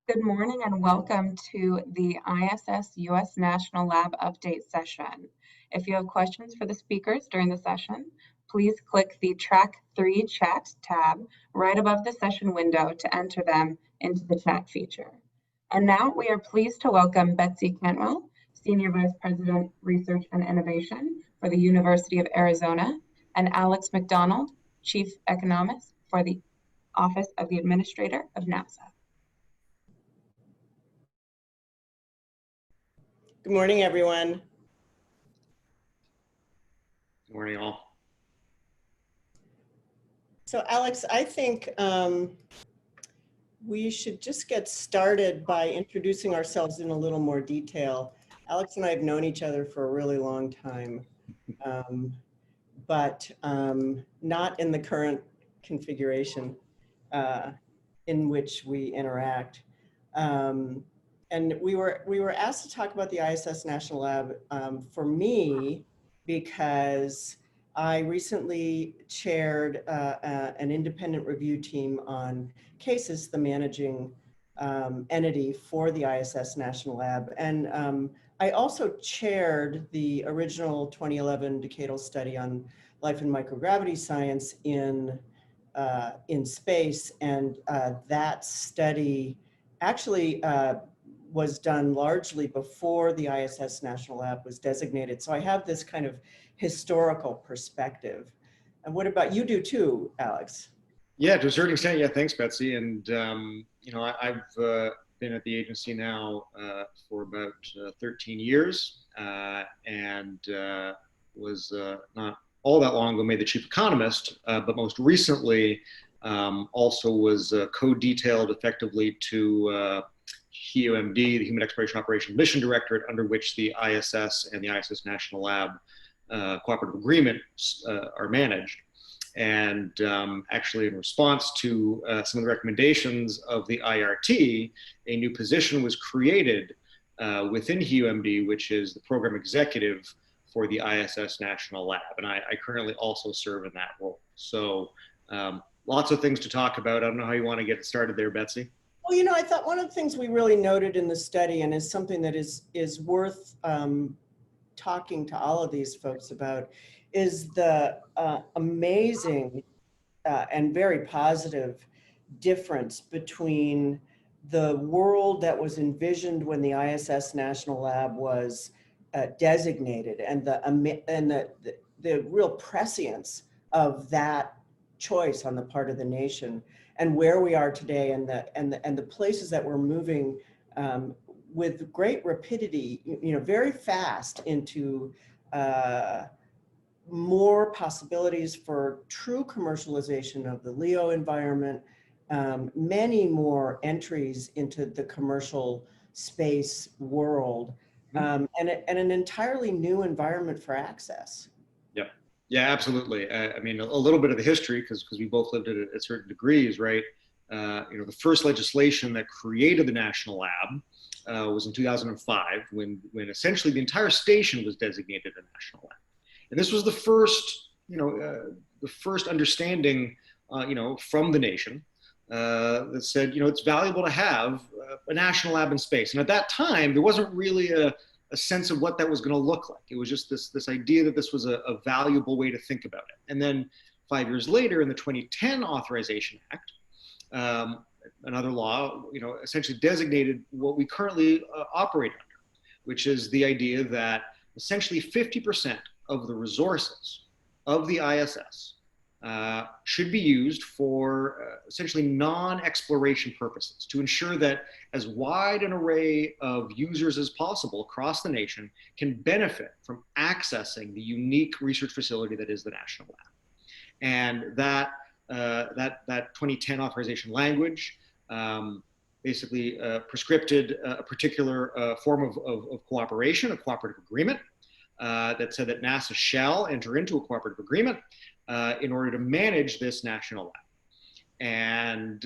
Good morning and welcome to the ISS U.S. National Lab Update session. If you have questions for the speakers during the session, please click the Track 3 Chat tab right above the session window to enter them into the chat feature. And now we are pleased to welcome Betsy Cantwell, Senior Vice President, Research and Innovation for the University of Arizona, and Alex McDonald, Chief Economist for the Office of the Administrator of NASA. Good morning, everyone. Good morning, all. So, Alex, I think we should just get started by introducing ourselves in a little more detail. Alex and I have known each other for a really long time, but not in the current configuration in which we interact. And we were asked to talk about the ISS National Lab for me because I recently chaired an independent review team on CASIS, the managing entity for the ISS National Lab. And I also chaired the original 2011 decadal study on life and microgravity science in space. And that study actually was done largely before the ISS National Lab was designated. So I have this kind of historical perspective. And what about you do too, Alex? Yeah, to a certain extent, yeah, thanks, Betsy. And, you know, I've been at the agency now for about 13 years and was not all that long ago made the chief economist, but most recently also was co-detailed effectively to HUMD, the Human Exploration Operations Mission Directorate, under which the ISS and the ISS National Lab cooperative agreements are managed. And actually, in response to some of the recommendations of the IRT, a new position was created within HUMD, which is the program executive for the ISS National Lab. And I currently also serve in that role. So lots of things to talk about. I don't know how you want to get started there, Betsy. Well, you know, I thought one of the things we really noted in the study, and is something that is worth talking to all of these folks about, is the amazing and very positive difference between the world that was envisioned when the ISS National Lab was designated and the real prescience of that choice on the part of the nation, and where we are today, and the places that we're moving with great rapidity, you know, very fast into more possibilities for true commercialization of the LEO environment, many more entries into the commercial space world, and an entirely new environment for access. Yep. Yeah, absolutely. I mean, a little bit of the history, because we both lived at certain degrees, right? You know, the first legislation that created the National Lab was in 2005, when essentially the entire station was designated a national lab. And this was the first, you know, the first understanding, you know, from the nation that said, you know, it's valuable to have a national lab in space. And at that time, there wasn't really a sense of what that was going to look like. It was just this idea that this was a valuable way to think about it. And then 5 years later, in the 2010 Authorization Act, another law, you know, essentially designated what we currently operate under, which is the idea that essentially 50% of the resources of the ISS should be used for essentially non-exploration purposes, to ensure that as wide an array of users as possible across the nation can benefit from accessing the unique research facility that is the National Lab. And that 2010 authorization language basically prescripted a particular form of cooperation, a cooperative agreement, that said that NASA shall enter into a cooperative agreement in order to manage this national lab. And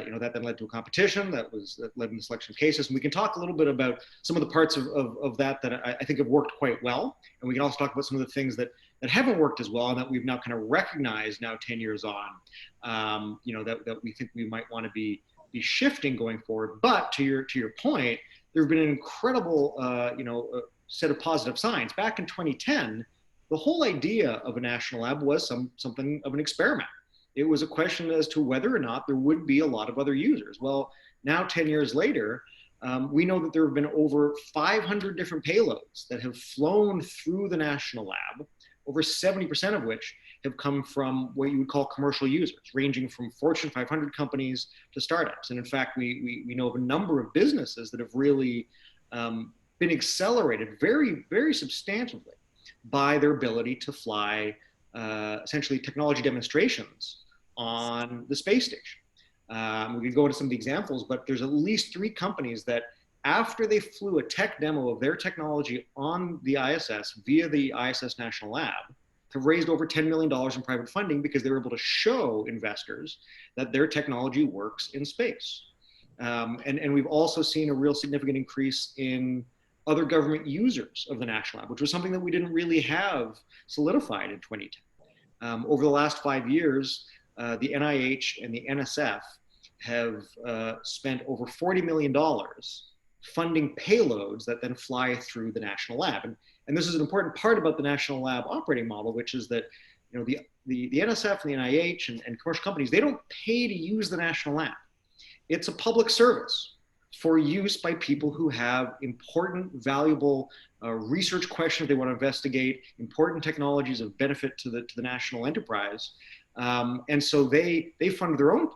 you know, that then led to a competition that led in the selection of CASIS. And we can talk a little bit about some of the parts of that I think have worked quite well. And we can also talk about some of the things that haven't worked as well, and that we've now kind of recognized now 10 years on, you know, that we think we might want to be be shifting going forward. But to your point, there have been an incredible set of positive signs. Back in 2010, the whole idea of a national lab was something of an experiment. It was a question as to whether or not there would be a lot of other users. Well, now 10 years later, we know that there have been over 500 different payloads that have flown through the national lab, over 70% of which have come from what you would call commercial users, ranging from Fortune 500 companies to startups. And in fact, we know of a number of businesses that have really been accelerated very, very substantively by their ability to fly essentially technology demonstrations on the space station. We could go into some of the examples, but there's at least 3 companies that after they flew a tech demo of their technology on the ISS via the ISS National Lab, have raised over $10 million in private funding because they were able to show investors that their technology works in space. And we've also seen a real significant increase in other government users of the National Lab, which was something that we didn't really have solidified in 2010. Over the last 5 years, the NIH and the NSF have spent over $40 million funding payloads that then fly through the National Lab. And this is an important part about the National Lab operating model, which is that the NSF and the NIH and commercial companies, they don't pay to use the National Lab. It's a public service for use by people who have important, valuable research questions they want to investigate, important technologies of benefit to the national enterprise. And so they fund their own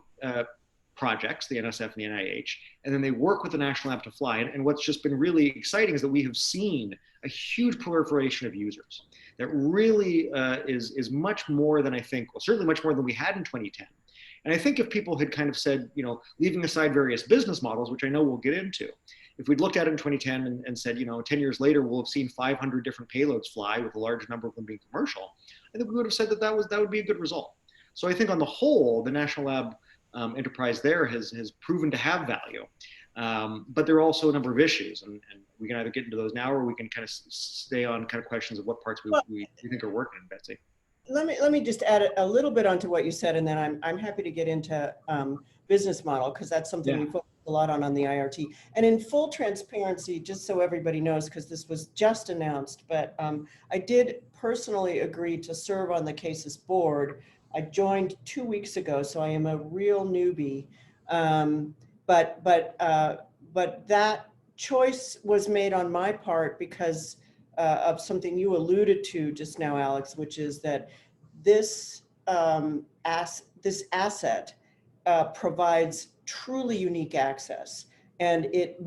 projects, the NSF and the NIH, and then they work with the National Lab to fly. And what's just been really exciting is that we have seen a huge proliferation of users that really is much more than I think, well, certainly much more than we had in 2010. And I think if people had kind of said, leaving aside various business models, which I know we'll get into, if we'd looked at it in 2010 and said, 10 years later, we'll have seen 500 different payloads fly with a large number of them being commercial, I think we would have said that would be a good result. So I think on the whole, the National Lab enterprise there has proven to have value. But there are also a number of issues, and we can either get into those now or we can kind of stay on kind of questions of what parts we think are working, Betsy. Let me just add a little bit onto what you said, and then I'm happy to get into business model, because that's something we focus a lot on the IRT. And in full transparency, just so everybody knows, because this was just announced, but I did personally agree to serve on the CASIS board. I joined 2 weeks ago, so I am a real newbie. But that choice was made on my part because of something you alluded to just now, Alex, which is that this asset provides truly unique access, and it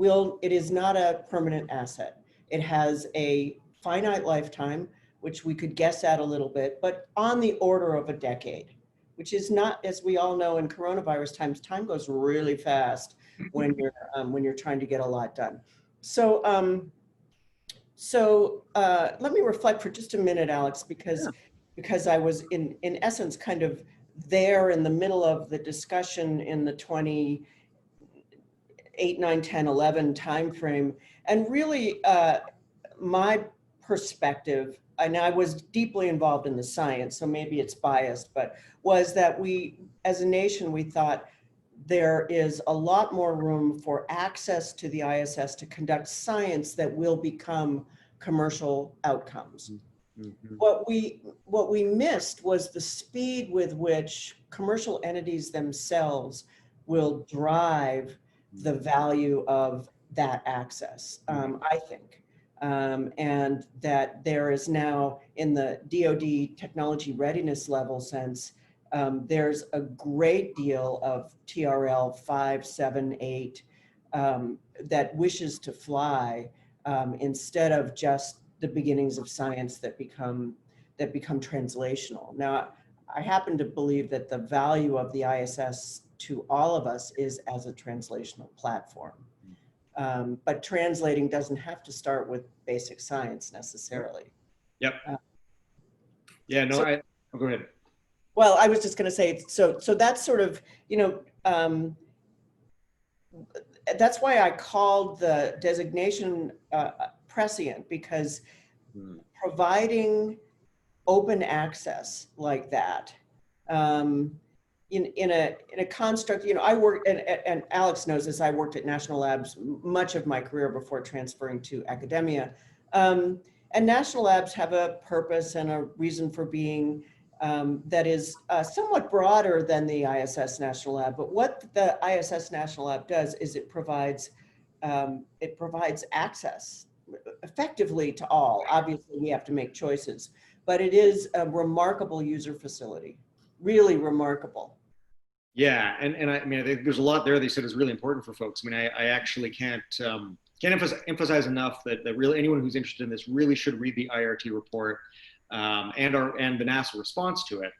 is not a permanent asset. It has a finite lifetime, which we could guess at a little bit, but on the order of a decade, which is not, as we all know, in coronavirus times, time goes really fast when you're trying to get a lot done. So let me reflect for just a minute, Alex, because I was in essence kind of there in the middle of the discussion in the 2008, 9, 10, 11 timeframe, and really my perspective, and I was deeply involved in the science, so maybe it's biased, but was that we, as a nation, we thought there is a lot more room for access to the ISS to conduct science that will become commercial outcomes. Mm-hmm. What we missed was the speed with which commercial entities themselves will drive the value of that access, I think. And that there is now, in the DoD technology readiness level sense, there's a great deal of TRL 5, 7, 8 that wishes to fly instead of just the beginnings of science that become translational. Now, I happen to believe that the value of the ISS to all of us is as a translational platform. But translating doesn't have to start with basic science necessarily. Yep. Go ahead. Well, I was just going to say, so that's sort of, that's why I called the designation prescient, because providing open access like that in a construct, I work, and Alex knows this, I worked at national labs much of my career before transferring to academia. And national labs have a purpose and a reason for being that is somewhat broader than the ISS National Lab. But what the ISS National Lab does is it provides access effectively to all. Obviously, we have to make choices, but it is a remarkable user facility, really remarkable. Yeah, and I mean, I think there's a lot there they said is really important for folks. I mean, I actually can't emphasize enough that really anyone who's interested in this really should read the IRT report and the NASA response to it,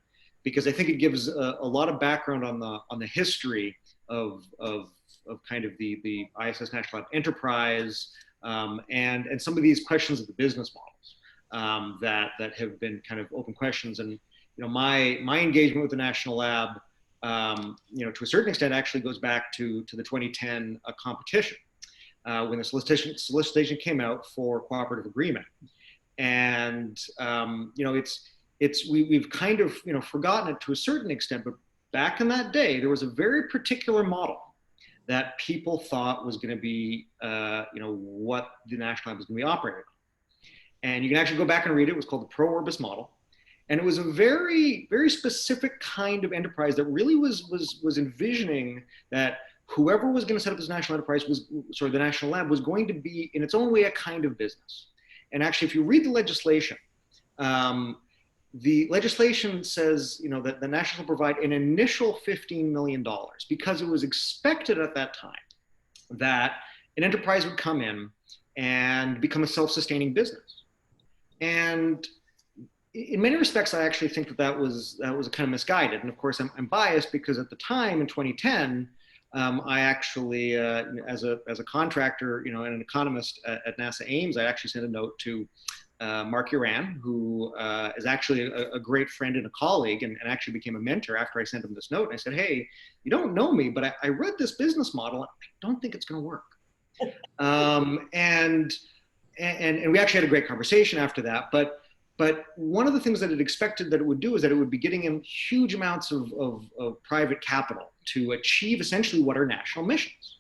because I think it gives a lot of background on the history of kind of the ISS National Lab enterprise and some of these questions of the business models that have been kind of open questions. And my engagement with the National Lab, to a certain extent, actually goes back to the 2010 competition when the solicitation came out for cooperative agreement. And we've kind of forgotten it to a certain extent, but back in that day, there was a very particular model that people thought was going to be what the National Lab was going to be operating on. And you can actually go back and read it. It was called the Pro Orbis model. And it was a very, very specific kind of enterprise that really was envisioning that whoever was going to set up this national enterprise the National Lab was going to be, in its own way, a kind of business. And actually, if you read the legislation says, that the National will provide an initial $15 million because it was expected at that time that an enterprise would come in and become a self-sustaining business. And in many respects, I actually think that was kind of misguided. And of course, I'm biased because at the time in 2010, I actually, as a contractor, and an economist at NASA Ames, I actually sent a note to Mark Uran, who is actually a great friend and a colleague, and actually became a mentor after I sent him this note. And I said, hey, you don't know me, but I read this business model. I don't think it's going to work. And we actually had a great conversation after that. But one of the things that it expected that it would do is that it would be getting in huge amounts of private capital to achieve essentially what are national missions.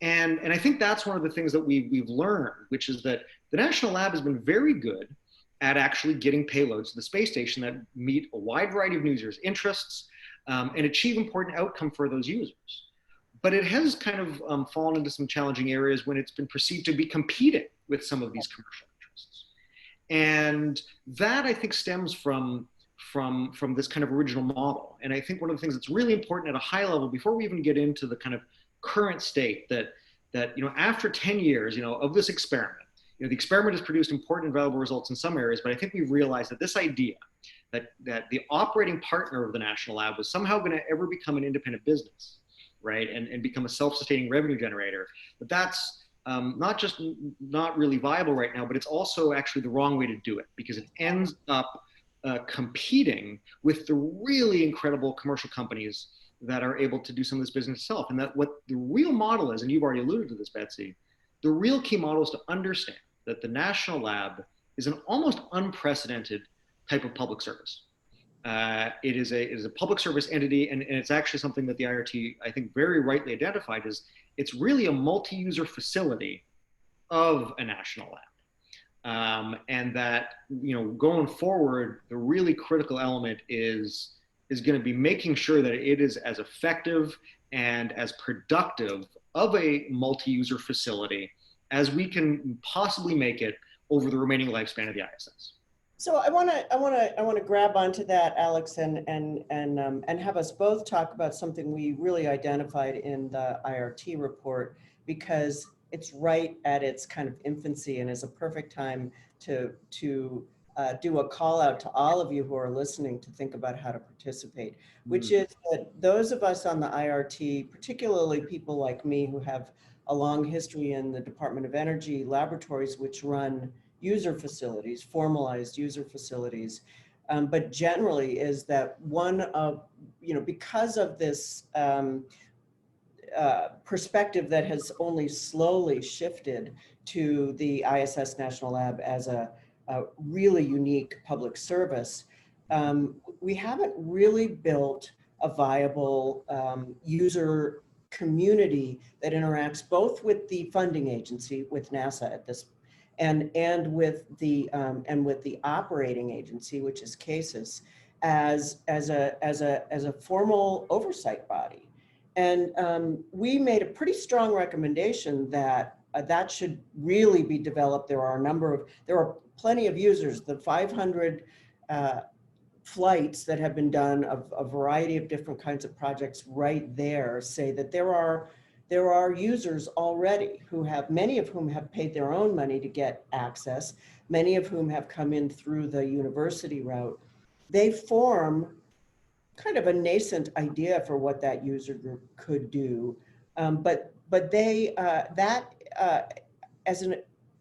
And I think that's one of the things that we've learned, which is that the National Lab has been very good at actually getting payloads to the space station that meet a wide variety of users' interests and achieve important outcome for those users. But it has kind of fallen into some challenging areas when it's been perceived to be competing with some of these commercial interests. And that, I think, stems from this kind of original model. And I think one of the things that's really important at a high level, before we even get into the kind of current state, that after 10 years, of this experiment, the experiment has produced important and valuable results in some areas, but I think we've realized that this idea that the operating partner of the National Lab was somehow going to ever become an independent business, right, and become a self-sustaining revenue generator, but that's not really viable right now, but it's also actually the wrong way to do it, because it ends up competing with the really incredible commercial companies that are able to do some of this business itself. And that what the real model is, and you've already alluded to this, Betsy, the real key model is to understand that the National Lab is an almost unprecedented type of public service. It is a public service entity, and it's actually something that the IRT, I think, very rightly identified as it's really a multi-user facility of a national lab. And that, going forward, the really critical element is going to be making sure that it is as effective and as productive of a multi-user facility as we can possibly make it over the remaining lifespan of the ISS. So I want to grab onto that, Alex, and have us both talk about something we really identified in the IRT report, because it's right at its kind of infancy and is a perfect time to do a call out to all of you who are listening to think about how to participate, which is that those of us on the IRT, particularly people like me who have a long history in the Department of Energy laboratories, which run user facilities, formalized user facilities, but generally is that one of, because of this perspective that has only slowly shifted to the ISS National Lab as a really unique public service, we haven't really built a viable user community that interacts both with the funding agency, with NASA at this, and with the operating agency, which is CASIS, as a formal oversight body. And we made a pretty strong recommendation that that should really be developed. There are plenty of users. The 500 flights that have been done of a variety of different kinds of projects right there say that there are users already who have, many of whom have paid their own money to get access, many of whom have come in through the university route. They form kind of a nascent idea for what that user group could do, but they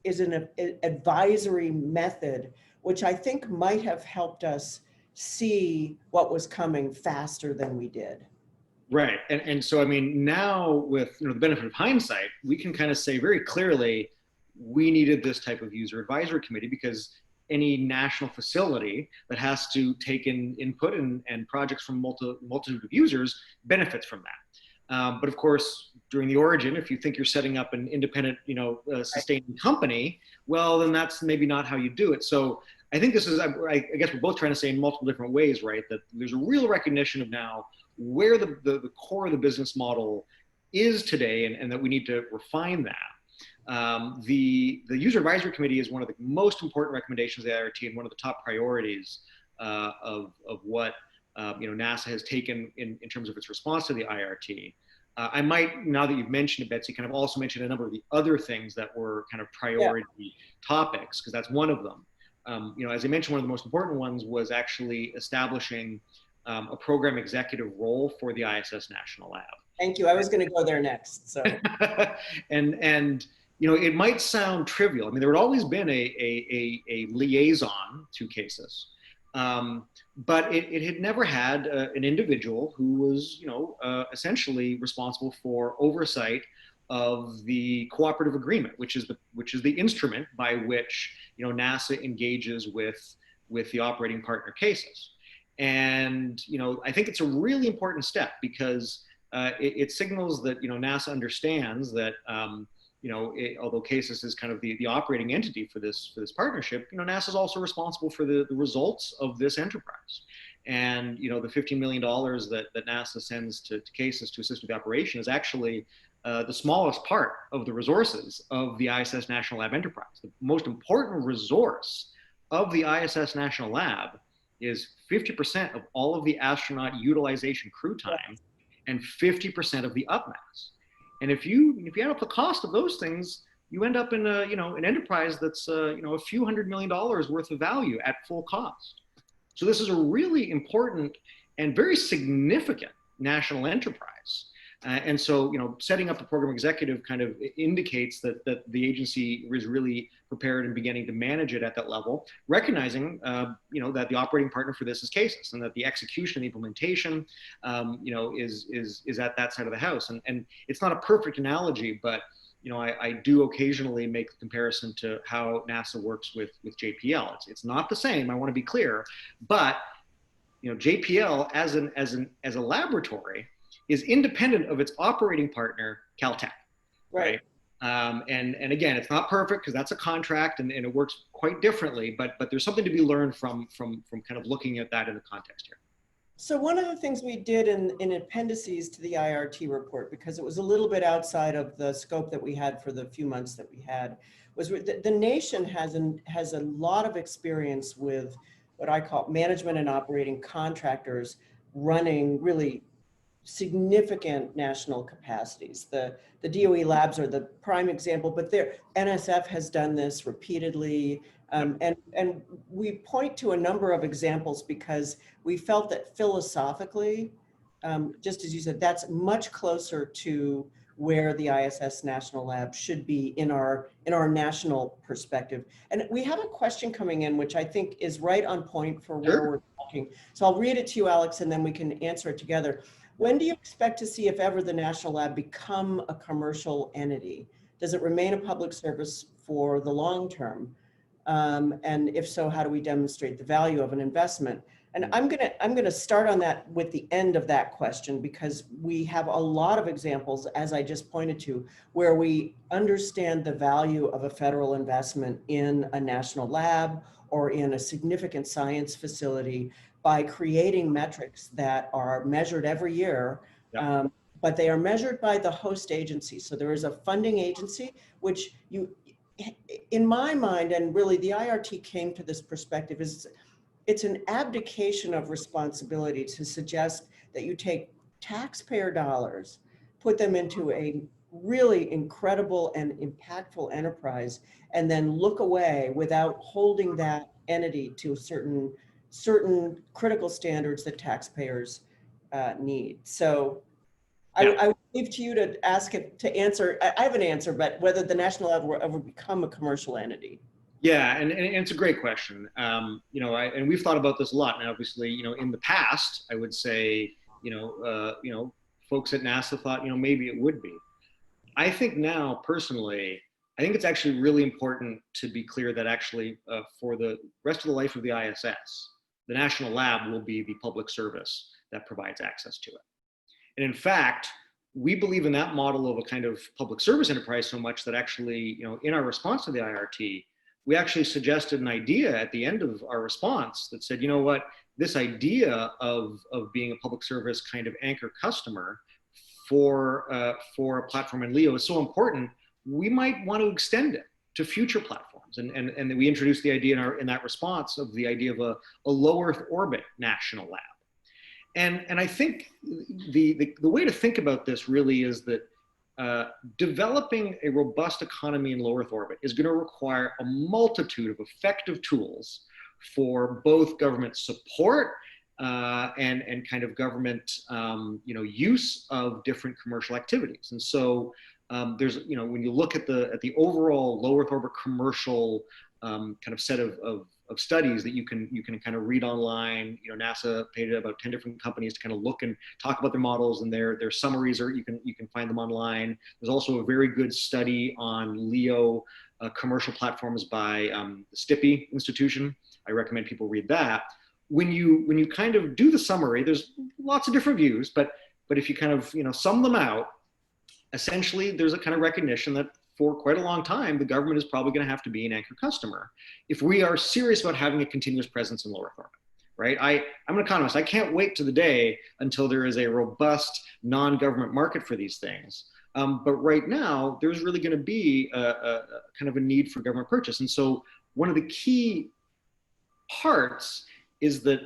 is an advisory method, which I think might have helped us see what was coming faster than we did. Right. And so, I mean, now with the benefit of hindsight, we can kind of say very clearly, we needed this type of user advisory committee, because any national facility that has to take in input and projects from multitude of users benefits from that. But of course, during the origin, if you think you're setting up an independent, sustaining company, well, then that's maybe not how you do it. So I think this is, I guess we're both trying to say in multiple different ways, right? That there's a real recognition of now where the core of the business model is today, and that we need to refine that. The user advisory committee is one of the most important recommendations of the IRT, and one of the top priorities of what NASA has taken in terms of its response to the IRT. I might, now that you've mentioned it, Betsy, kind of also mention a number of the other things that were kind of priority topics, because that's one of them. As I mentioned, one of the most important ones was actually establishing a program executive role for the ISS National Lab. Thank you. I was going to go there next. So, and it might sound trivial. I mean, there had always been a liaison to CASIS, but it had never had an individual who was, essentially responsible for oversight of the cooperative agreement, which is the instrument by which NASA engages with the operating partner CASIS. And I think it's a really important step, because it signals that NASA understands that although CASIS is kind of the operating entity for this partnership, NASA is also responsible for the results of this enterprise. And the $15 million that NASA sends to CASIS to assist with the operation is actually the smallest part of the resources of the ISS National Lab enterprise. The most important resource of the ISS National Lab is 50% of all of the astronaut utilization crew time and 50% of the upmass. And if you add up the cost of those things, you end up in an enterprise that's a few $100 million worth of value at full cost. So this is a really important and very significant national enterprise. And so, setting up a program executive kind of indicates that the agency is really prepared and beginning to manage it at that level, recognizing, that the operating partner for this is CASIS, and that the execution and the implementation, is at that side of the house. And it's not a perfect analogy, but I do occasionally make the comparison to how NASA works with JPL. It's not the same. I want to be clear, but JPL as a laboratory is independent of its operating partner, Caltech, right? And again, it's not perfect, because that's a contract, and it works quite differently. But there's something to be learned from kind of looking at that in the context here. So one of the things we did in appendices to the IRT report, because it was a little bit outside of the scope that we had for the few months that we had, was the nation has a lot of experience with what I call management and operating contractors running really significant national capacities. The DOE labs are the prime example, but NSF has done this repeatedly. And we point to a number of examples because we felt that philosophically, just as you said, that's much closer to where the ISS National Lab should be in our national perspective. And we have a question coming in, which I think is right on point for where we're talking. So I'll read it to you, Alex, and then we can answer it together. When do you expect to see, if ever, the National Lab become a commercial entity? Does it remain a public service for the long term? And if so, how do we demonstrate the value of an investment? And I'm gonna start on that with the end of that question, because we have a lot of examples, as I just pointed to, where we understand the value of a federal investment in a national lab or in a significant science facility by creating metrics that are measured every year. Yeah. But they are measured by the host agency. So there is a funding agency, which in my mind, and really the IRT came to this perspective, is it's an abdication of responsibility to suggest that you take taxpayer dollars, put them into a really incredible and impactful enterprise, and then look away without holding that entity to certain critical standards that taxpayers need. So I would leave to you to ask it, to answer. I have an answer, but whether the national lab will ever become a commercial entity. Yeah, and it's a great question. You know, and we've thought about this a lot. And obviously, you know, in the past, I would say, you know, folks at NASA thought, you know, maybe it would be. I think now, personally, I think it's actually really important to be clear that actually, for the rest of the life of the ISS, the national lab will be the public service that provides access to it. And in fact, we believe in that model of a kind of public service enterprise so much that actually, you know, in our response to the IRT, we actually suggested an idea at the end of our response that said, you know what, this idea of being a public service kind of anchor customer for a platform in LEO is so important, we might want to extend it to future platforms. And we introduced the idea in that response of the idea of a low Earth orbit national lab. And I think the way to think about this really is that developing a robust economy in low Earth orbit is going to require a multitude of effective tools for both government support and kind of government you know, use of different commercial activities. And so there's, you know, when you look at the overall low Earth orbit commercial kind of set of studies that you can kind of read online. You know, NASA paid about 10 different companies to kind of look and talk about their models, and their summaries are, you can find them online. There's also a very good study on LEO commercial platforms by the STIPI Institution. I recommend people read that. When you kind of do the summary, there's lots of different views, but if you kind of, you know, sum them out, essentially there's a kind of recognition that for quite a long time, the government is probably going to have to be an anchor customer if we are serious about having a continuous presence in low Earth orbit, right? I'm an economist. I can't wait to the day until there is a robust non-government market for these things. But right now, there's really going to be a kind of a need for government purchase. And so one of the key parts is that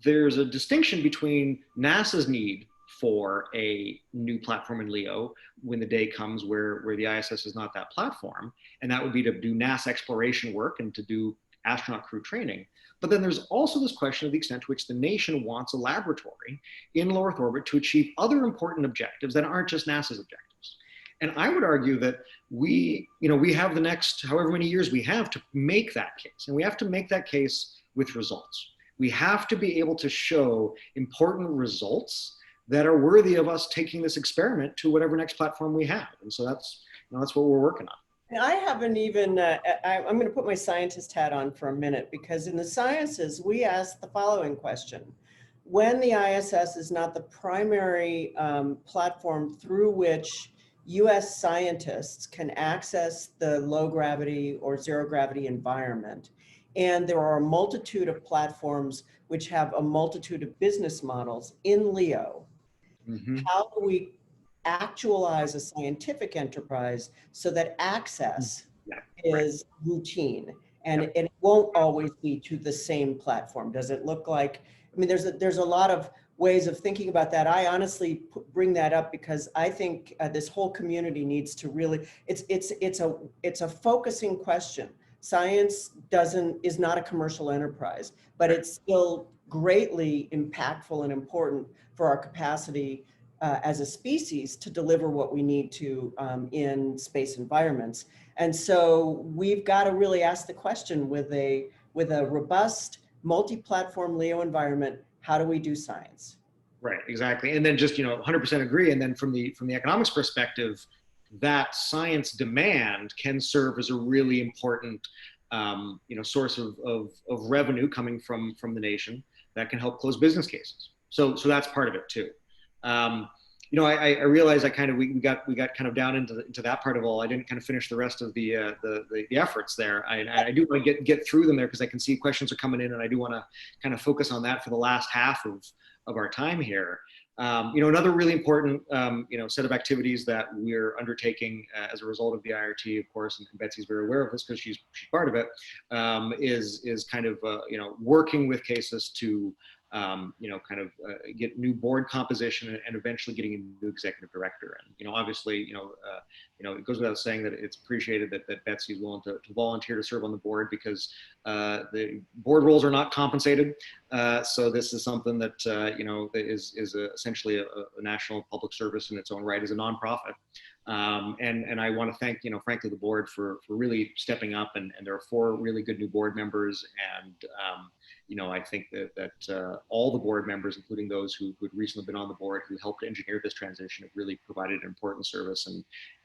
there's a distinction between NASA's need for a new platform in LEO when the day comes where the ISS is not that platform, and that would be to do NASA exploration work and to do astronaut crew training. But then there's also this question of the extent to which the nation wants a laboratory in low Earth orbit to achieve other important objectives that aren't just NASA's objectives. And I would argue that we have the next however many years we have to make that case, and we have to make that case with results. We have to be able to show important results that are worthy of us taking this experiment to whatever next platform we have. And so that's what we're working on. And I haven't even, I'm going to put my scientist hat on for a minute, because in the sciences, we ask the following question. When the ISS is not the primary platform through which US scientists can access the low gravity or zero gravity environment, and there are a multitude of platforms which have a multitude of business models in LEO, how do we actualize a scientific enterprise so that access is routine, and it won't always be to the same platform? Does it look like, I mean, there's a lot of ways of thinking about that. I honestly bring that up because I think this whole community needs to really, it's a focusing question. Science is not a commercial enterprise, but it's still greatly impactful and important for our capacity as a species to deliver what we need to in space environments. And so we've got to really ask the question, with a robust multi-platform LEO environment, how do we do science? Right, exactly. And then just, 100% agree. And then from the economics perspective, that science demand can serve as a really important source of revenue coming from the nation. that can help close business cases. So that's part of it too. You know, I realize we got kind of down into that part of all. I didn't kind of finish the rest of the efforts there. I do want to get through them there because I can see questions are coming in, and I do want to kind of focus on that for the last half of our time here. You know, another really important you know, set of activities that we're undertaking as a result of the IRT, of course, and Betsy's very aware of this because she's part of it, is kind of you know, working with cases to you know, kind of get new board composition and eventually getting a new executive director. And, you know, obviously, you know, it goes without saying that it's appreciated that Betsy is willing to volunteer to serve on the board because the board roles are not compensated. So this is something that, you know, is essentially a national public service in its own right as a nonprofit. And I want to thank, you know, frankly, the board for really stepping up, and there are 4 really good new board members. And, you know, I think that all the board members, including those who had recently been on the board, who helped engineer this transition, have really provided an important service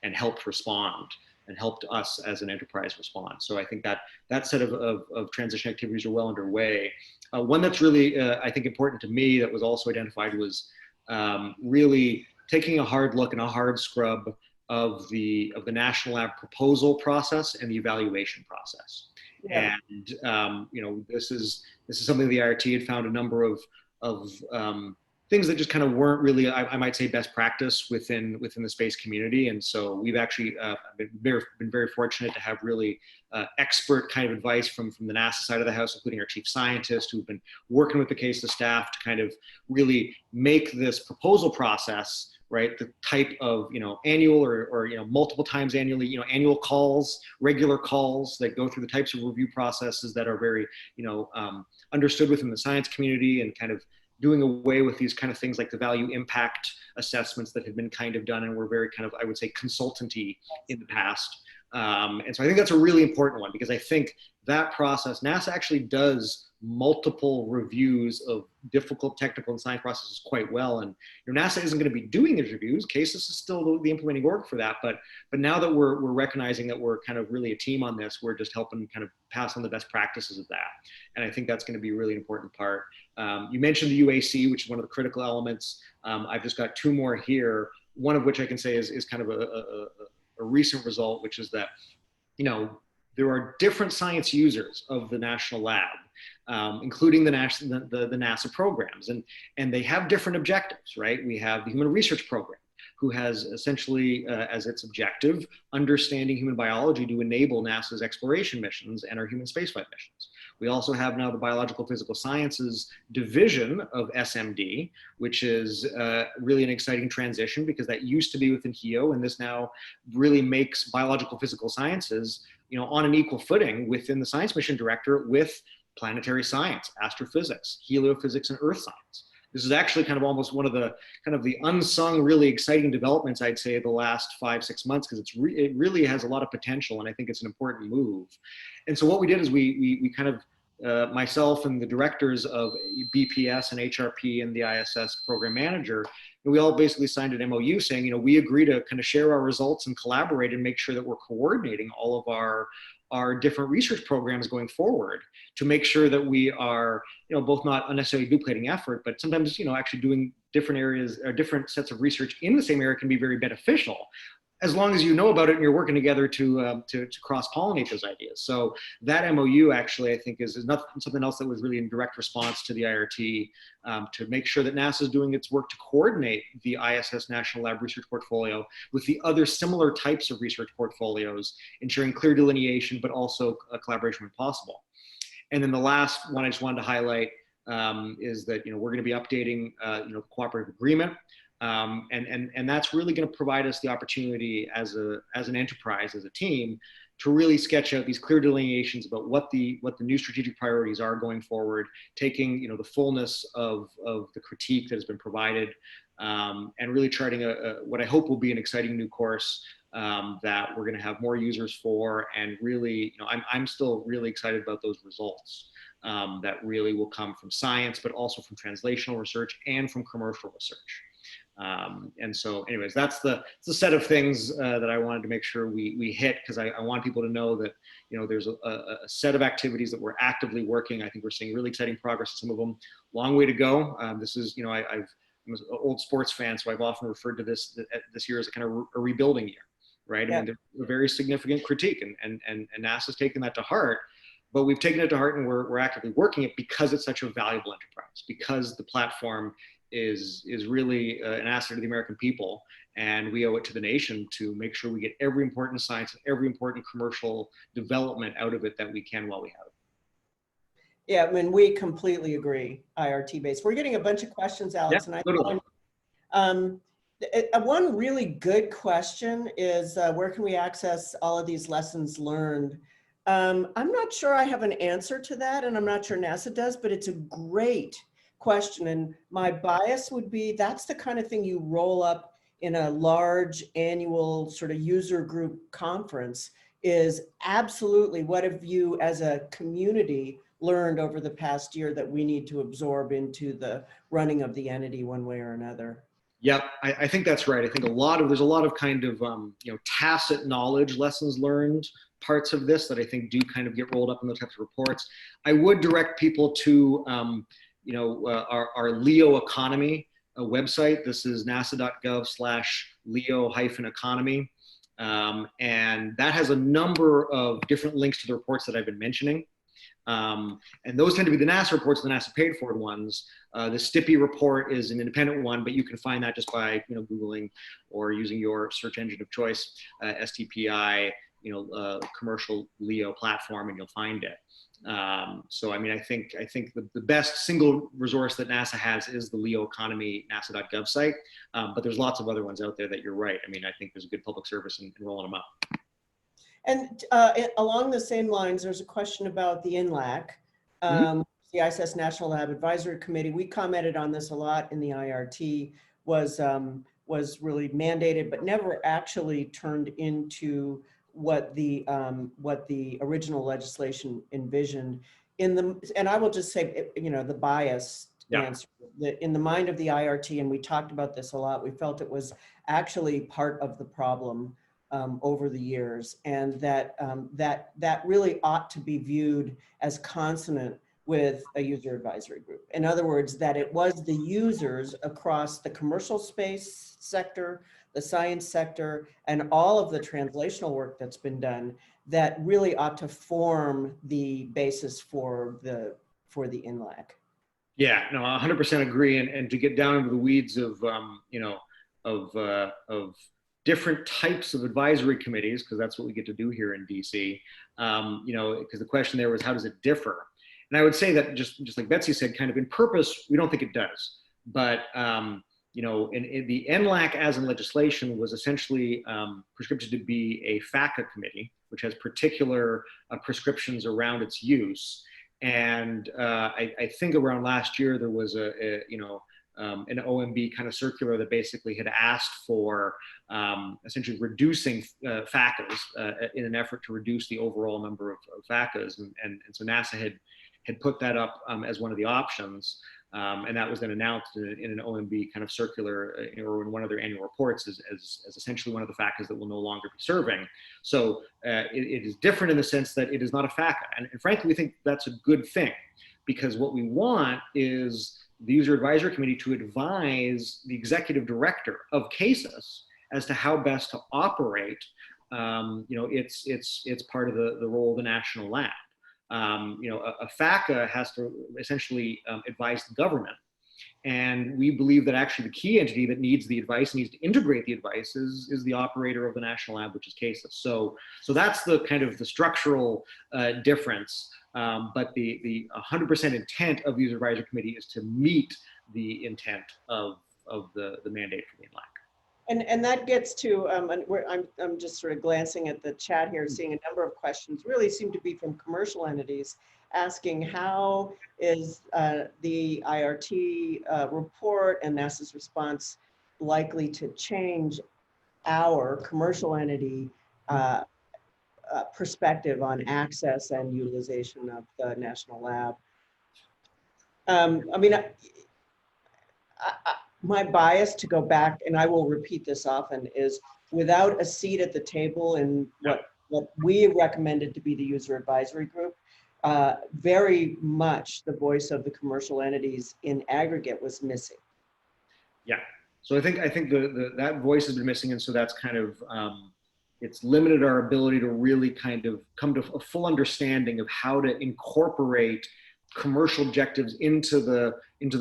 and helped respond and helped us as an enterprise respond. So I think that set of transition activities are well underway. One that's really, I think, important to me that was also identified was really taking a hard look and a hard scrub of the National Lab proposal process and the evaluation process. Yeah. And you know, this is something the IRT had found a number of things that just kind of weren't really, I might say, best practice within the space community. And so we've actually been very fortunate to have really expert kind of advice from the NASA side of the house, including our chief scientist, who've been working with the case of staff to kind of really make this proposal process, right, the type of, you know, annual or you know, multiple times annually, you know, annual calls, regular calls that go through the types of review processes that are very, you know, understood within the science community, and kind of doing away with these kind of things like the value impact assessments that have been kind of done and were very kind of, I would say, consultancy in the past. And so I think that's a really important one, because I think that process, NASA actually does multiple reviews of difficult technical and science processes quite well. And you know, NASA isn't going to be doing these reviews. CASIS is still the implementing org for that. But now that we're recognizing that we're kind of really a team on this, we're just helping kind of pass on the best practices of that. And I think that's going to be a really important part. You mentioned the UAC, which is one of the critical elements. I've just got 2 more here, one of which I can say is kind of a recent result, which is that, you know, there are different science users of the National Lab, including the NASA programs, and they have different objectives, right? We have the Human Research Program, who has essentially as its objective understanding human biology to enable NASA's exploration missions and our human spaceflight missions. We also have now the Biological Physical Sciences division of SMD, which is really an exciting transition, because that used to be within HEO, and this now really makes biological physical sciences, you know, on an equal footing within the science mission director with planetary science, astrophysics, heliophysics, and earth science. This is actually kind of almost one of the unsung, really exciting developments, I'd say, the last 5-6 months, because it really has a lot of potential, and I think it's an important move. And so what we did is we kind of, myself and the directors of BPS and HRP and the ISS program manager, and we all basically signed an MOU saying, you know, we agree to kind of share our results and collaborate and make sure that we're coordinating all of our different research programs going forward, to make sure that we are, you know, both not unnecessarily duplicating effort, but sometimes, you know, actually doing different areas or different sets of research in the same area can be very beneficial, as long as you know about it and you're working together to cross-pollinate those ideas. So that MOU actually, I think, is something else that was really in direct response to the IRT, to make sure that NASA is doing its work to coordinate the ISS National Lab research portfolio with the other similar types of research portfolios, ensuring clear delineation, but also collaboration when possible. And then the last one I just wanted to highlight is that, you know, we're going to be updating, you know, the cooperative agreement. And that's really going to provide us the opportunity as an enterprise, as a team, to really sketch out these clear delineations about what the new strategic priorities are going forward, taking, you know, the fullness of the critique that has been provided, and really charting what I hope will be an exciting new course that we're going to have more users for. And really, you know, I'm still really excited about those results that really will come from science, but also from translational research and from commercial research. And so anyways, that's the set of things that I wanted to make sure we hit, because I want people to know that, you know, there's a set of activities that we're actively working. I think we're seeing really exciting progress in some of them. Long way to go. This is, you know, I'm an old sports fan, so I've often referred to this year as a kind of a rebuilding year, right? Yeah. I mean, there's a very significant critique, and NASA's taken that to heart. But we've taken it to heart, and we're actively working it because it's such a valuable enterprise, because the platform is really an asset to the American people, and we owe it to the nation to make sure we get every important science and every important commercial development out of it that we can while we have it. Yeah, I mean, we completely agree, IRT based. We're getting a bunch of questions, Alex, Yeah, and totally. One really good question is where can we access all of these lessons learned? I'm not sure I have an answer to that, and I'm not sure NASA does, but it's a great question. And my bias would be that's the kind of thing you roll up in a large annual sort of user group conference, is absolutely what have you as a community learned over the past year that we need to absorb into the running of the entity one way or another. Yep, I think that's right. I think there's a lot of kind of you know, tacit knowledge, lessons learned parts of this that I think do kind of get rolled up in those types of reports. I would direct people to you know, our LEO economy website. This is nasa.gov/LEO-economy. And that has a number of different links to the reports that I've been mentioning. And those tend to be the NASA reports, the NASA paid for ones. The STIPI report is an independent one, but you can find that just by, you know, Googling or using your search engine of choice, STPI, you know, commercial LEO platform, and you'll find it. So, I mean, I think the best single resource that NASA has is the LEO economy nasa.gov site. But there's lots of other ones out there that you're right. I mean, I think there's a good public service in rolling them up. And along the same lines, there's a question about the NLAC, the ISS National Lab Advisory Committee. We commented on this a lot in the IRT, was really mandated, but never actually turned into what the original legislation envisioned. And I will just say, you know, the biased answer, in the mind of the IRT, and we talked about this a lot, we felt it was actually part of the problem over the years, and that really ought to be viewed as consonant with a user advisory group. In other words, that it was the users across the commercial space sector, the science sector, and all of the translational work that's been done that really ought to form the basis for the NLAC. Yeah, no, 100% agree. And to get down into the weeds of, you know, of different types of advisory committees, because that's what we get to do here in DC, you know, because the question there was, how does it differ? And I would say that just like Betsy said, kind of in purpose, we don't think it does. But, you know, in the NLAC as in legislation was essentially prescripted to be a FACA committee, which has particular prescriptions around its use. And I think around last year, there was you know, an OMB kind of circular that basically had asked for essentially reducing FACAs in an effort to reduce the overall number of FACAs. And so NASA had put that up as one of the options. And that was then announced in an OMB kind of circular or in one of their annual reports as essentially one of the FACAs that will no longer be serving. So it is different in the sense that it is not a FACA. And frankly, we think that's a good thing, because what we want is the User Advisory Committee to advise the executive director of CASIS as to how best to operate, you know, it's part of the role of the national lab. You know, a FACA has to essentially advise the government. And we believe that actually the key entity that needs the advice, needs to integrate the advice, is the operator of the national lab, which is CASIS. So that's the kind of the structural difference. But the 100% intent of the User Advisory Committee is to meet the intent of the mandate for the NLAC. And that gets to, I'm just sort of glancing at the chat here, seeing a number of questions really seem to be from commercial entities asking how is the IRT report and NASA's response likely to change our commercial entity perspective on access and utilization of the national lab. I mean, my bias to go back, and I will repeat this often, is without a seat at the table in what we recommended to be the user advisory group, very much the voice of the commercial entities in aggregate was missing. Yeah. So I think that voice has been missing, and so that's kind of it's limited our ability to really kind of come to a full understanding of how to incorporate commercial objectives into the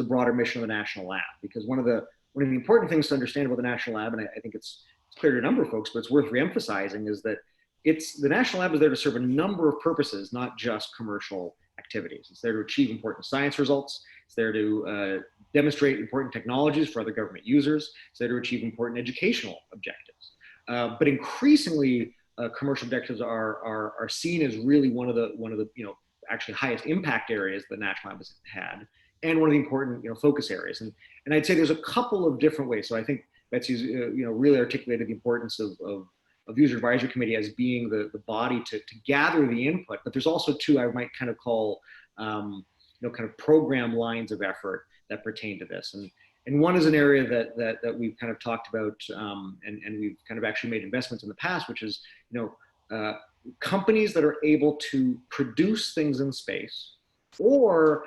broader mission of the National Lab. Because one of the important things to understand about the National Lab, and I think it's clear to a number of folks, but it's worth reemphasizing, is that the National Lab is there to serve a number of purposes, not just commercial activities. It's there to achieve important science results. It's there to demonstrate important technologies for other government users. It's there to achieve important educational objectives. But increasingly, commercial objectives are seen as really one of the actually highest impact areas the National Lab has had, and one of the important focus areas. And I'd say there's a couple of different ways. So I think Betsy's really articulated the importance of user advisory committee as being the body to gather the input. But there's also two I might kind of call kind of program lines of effort that pertain to this. And one is an area that we've kind of talked about and we've kind of actually made investments in the past, which is companies that are able to produce things in space, or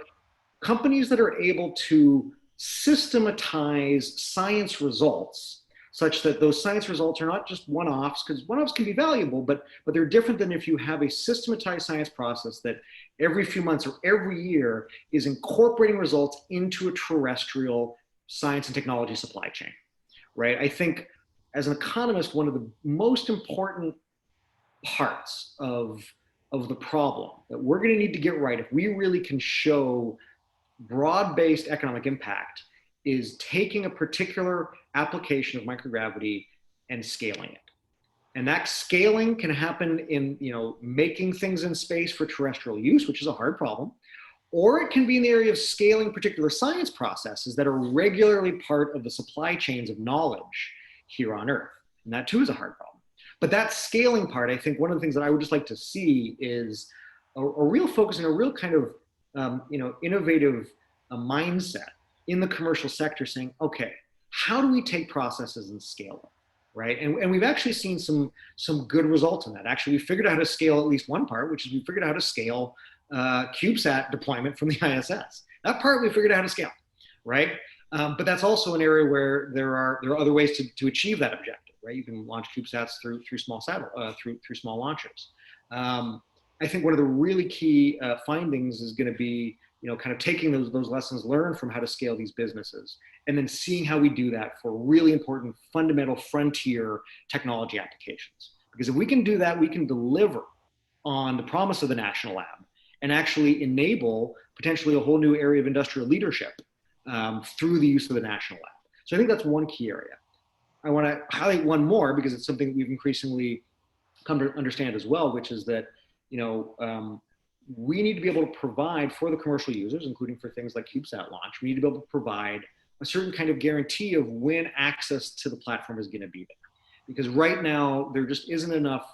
companies that are able to systematize science results such that those science results are not just one-offs, because one-offs can be valuable, but they're different than if you have a systematized science process that every few months or every year is incorporating results into a terrestrial science and technology supply chain, right? I think as an economist, one of the most important parts of the problem that we're going to need to get right if we really can show broad-based economic impact is taking a particular application of microgravity and scaling it. And that scaling can happen in making things in space for terrestrial use, which is a hard problem, or it can be in the area of scaling particular science processes that are regularly part of the supply chains of knowledge here on Earth. And that too is a hard problem. But that scaling part, I think one of the things that I would just like to see is a real focus and a real kind of innovative mindset in the commercial sector saying, okay, how do we take processes and scale them, right? And we've actually seen some good results in that. Actually, we figured out how to scale at least one part, which is we figured out how to scale CubeSat deployment from the ISS. That part we figured out how to scale, right? But that's also an area where there are other ways to achieve that objective, right? You can launch CubeSats through small through small launchers. I think one of the really key findings is going to be kind of taking those lessons learned from how to scale these businesses, and then seeing how we do that for really important fundamental frontier technology applications. Because if we can do that, we can deliver on the promise of the National Lab and actually enable potentially a whole new area of industrial leadership through the use of the National Lab. So I think that's one key area. I want to highlight one more because it's something we've increasingly come to understand as well, which is that we need to be able to provide for the commercial users, including for things like CubeSat launch, we need to be able to provide a certain kind of guarantee of when access to the platform is going to be there. Because right now, there just isn't enough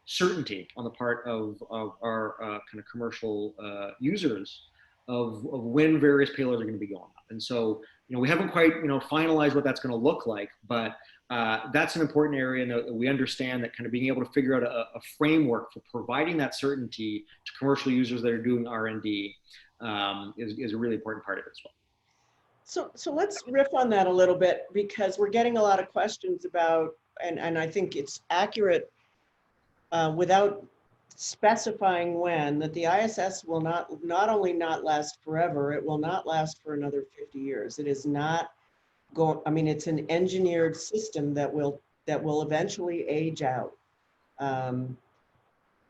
certainty on the part of our kind of commercial users of when various payloads are going to be going up. And so, we haven't quite, finalized what that's going to look like, but that's an important area that we understand that kind of being able to figure out a framework for providing that certainty to commercial users that are doing R&D is a really important part of it as well. So let's riff on that a little bit, because we're getting a lot of questions about, and I think it's accurate without specifying when, that the ISS will not only not last forever, it will not last for another 50 years. It is not going, it's an engineered system that will eventually age out.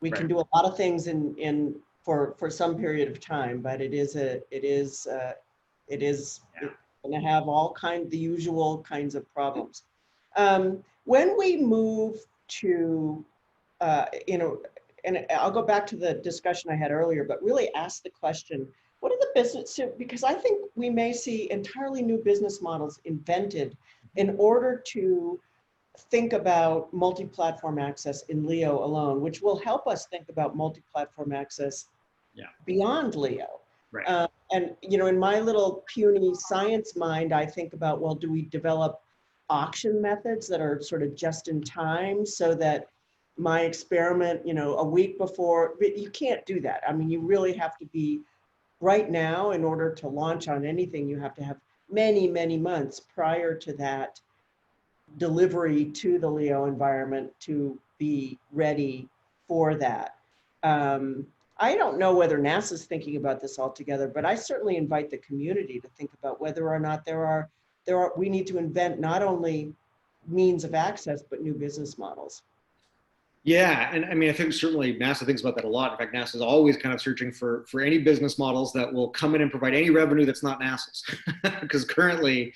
We can do a lot of things for some period of time, but it is going to have the usual kinds of problems. When we move to, and I'll go back to the discussion I had earlier, but really ask the question, what are the business, because I think we may see entirely new business models invented in order to think about multi-platform access in LEO alone, which will help us think about multi-platform access beyond LEO. Right. And, you know, in my little puny science mind, I think about, well, do we develop auction methods that are sort of just in time so that my experiment, you know, a week before, but you can't do that. I mean, you really have to be right now in order to launch on anything, you have to have many, many months prior to that delivery to the LEO environment to be ready for that. I don't know whether NASA's thinking about this altogether, but I certainly invite the community to think about whether or not we need to invent not only means of access, but new business models. Yeah, and I mean, I think certainly NASA thinks about that a lot. In fact, NASA is always kind of searching for any business models that will come in and provide any revenue that's not NASA's, because currently,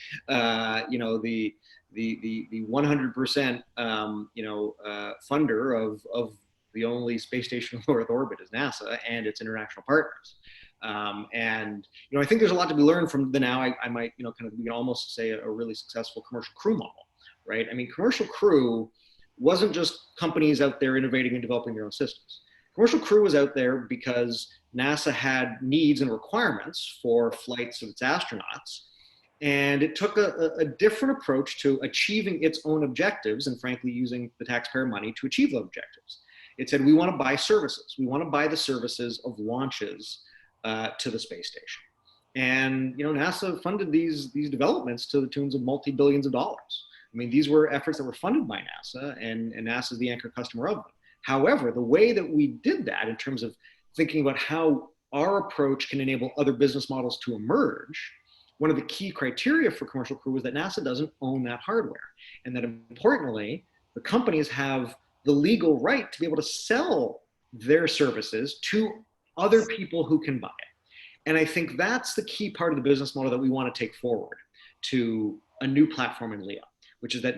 you know, the 100% funder of the only space station in low Earth orbit is NASA and its international partners. And you know, I think there's a lot to be learned from the now. I might, you know, kind of, we can almost say a really successful commercial crew model, right? I mean, commercial crew wasn't just companies out there innovating and developing their own systems. Commercial crew was out there because NASA had needs and requirements for flights of its astronauts. And it took a different approach to achieving its own objectives and frankly, using the taxpayer money to achieve those objectives. It said, we want to buy services. We want to buy the services of launches to the space station. And, you know, NASA funded these developments to the tunes of multi-billions of dollars. I mean, these were efforts that were funded by NASA, and NASA is the anchor customer of them. However, the way that we did that in terms of thinking about how our approach can enable other business models to emerge, one of the key criteria for commercial crew was that NASA doesn't own that hardware. And that importantly, the companies have the legal right to be able to sell their services to other people who can buy it. And I think that's the key part of the business model that we want to take forward to a new platform in LEO, which is that